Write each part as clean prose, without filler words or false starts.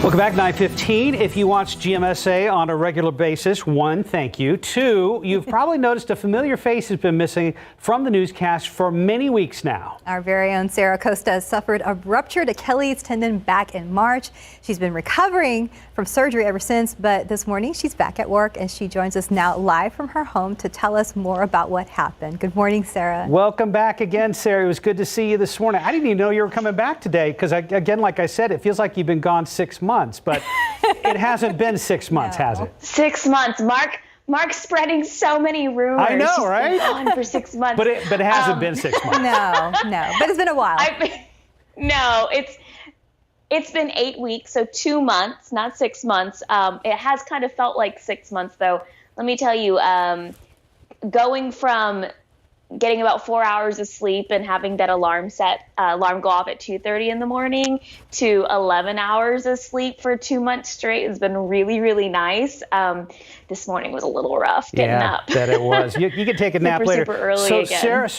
Welcome back, 9:15. If you watch GMSA on a regular basis, one, thank you. Two, you've probably noticed a familiar face has been missing from the newscast for many weeks now. Our very own Sarah Acosta has suffered a ruptured Achilles tendon back in March. She's been recovering from surgery ever since, but this morning she's back at work and she joins us now live from her home to tell us more about what happened. Good morning, Sarah. Welcome back again, Sarah. It was good to see you this morning. I didn't even know you were coming back today because, again, like I said, it feels like you've been gone 6 months, but it hasn't been 6 months, has it? 6 months. Mark's spreading so many rumors. I know, She's right? been gone for 6 months. But it hasn't been 6 months. No, but it's been a while. No, it's been 8 weeks, so 2 months, not 6 months. It has kind of felt like 6 months, though. Let me tell you, going from getting about 4 hours of sleep and having that alarm go off at 2:30 in the morning to 11 hours of sleep for 2 months straight has been really, really nice. This morning was a little rough getting up. Yeah, that it was. You can take a nap later. Super early so, again. Sarah,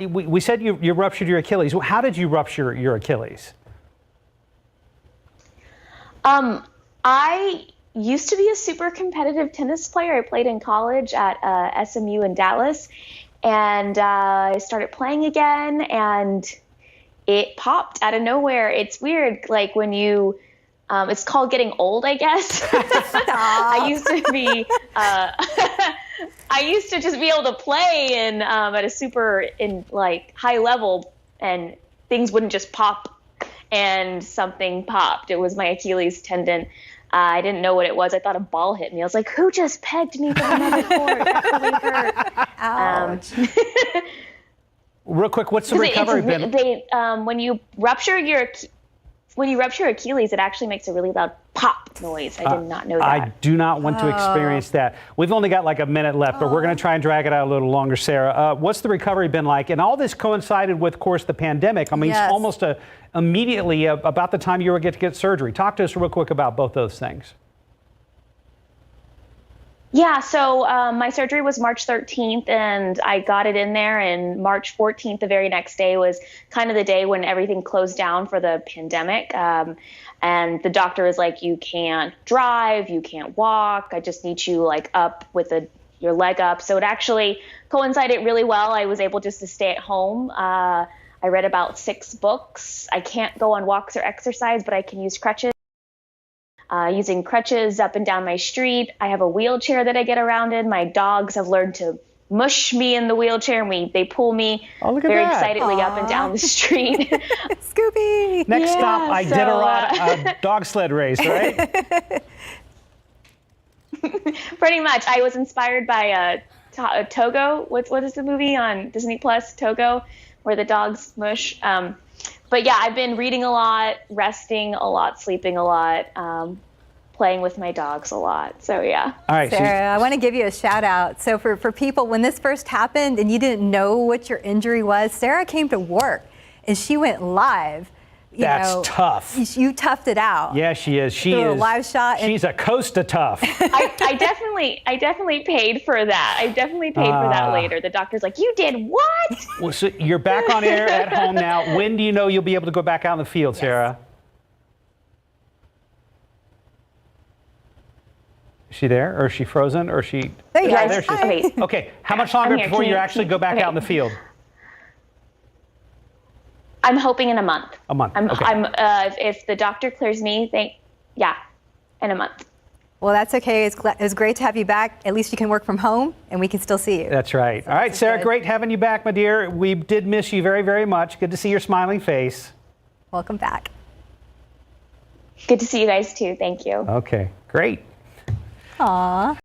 we said you ruptured your Achilles. How did you rupture your Achilles? I used to be a super competitive tennis player. I played in college at SMU in Dallas. And I started playing again, and it popped out of nowhere. It's weird, like when you, it's called getting old, I guess. I used to just be able to play at a super high level, and things wouldn't just pop. And something popped. It was my Achilles tendon. I didn't know what it was. I thought a ball hit me. I was like, who just pegged me from another court? That really hurt. Ouch. Real quick, what's the recovery been? When you rupture your Achilles, it actually makes a really loud pop noise. I did not know that. I do not want to experience that. We've only got like a minute left, but we're going to try and drag it out a little longer, Sarah. What's the recovery been like? And all this coincided with, of course, the pandemic. I mean, Yes. it's almost immediately about the time you were going to get surgery. Talk to us real quick about both those things. Yeah, so my surgery was March 13th, and I got it in there, and March 14th, the very next day, was kind of the day when everything closed down for the pandemic. And the doctor was like, you can't drive, you can't walk, I just need you up with your leg up. So it actually coincided really well. I was able just to stay at home. I read about 6 books. I can't go on walks or exercise, but I can use crutches. Using crutches up and down my street. I have a wheelchair that I get around in. My dogs have learned to mush me in the wheelchair, and they pull me very excitedly up and down the street. Scooby! Next stop, a dog sled race, right? Pretty much. I was inspired by Togo. What is the movie on Disney Plus? Togo, where the dogs mush. But yeah, I've been reading a lot, resting a lot, sleeping a lot, playing with my dogs a lot. So yeah. All right, Sarah, I want to give you a shout out. So for people, when this first happened and you didn't know what your injury was, Sarah came to work and she went live. That's tough. You toughed it out. Yeah, she is. She is a live shot. She's Acosta tough. I definitely paid for that. I definitely paid for that later. The doctor's like, you did what? Well, so you're back on air at home now. When do you know you'll be able to go back out in the field, Sarah? Is she there, or is she frozen, or is she? There you go. There she is. Okay. How much longer before you actually go back out in the field? I'm hoping in a month. A month. If the doctor clears me, in a month. Well, that's okay. It's great to have you back. At least you can work from home and we can still see you. That's right. All right, Sarah, great having you back, my dear. We did miss you very, very much. Good to see your smiling face. Welcome back. Good to see you guys too. Thank you. Okay, great. Aw.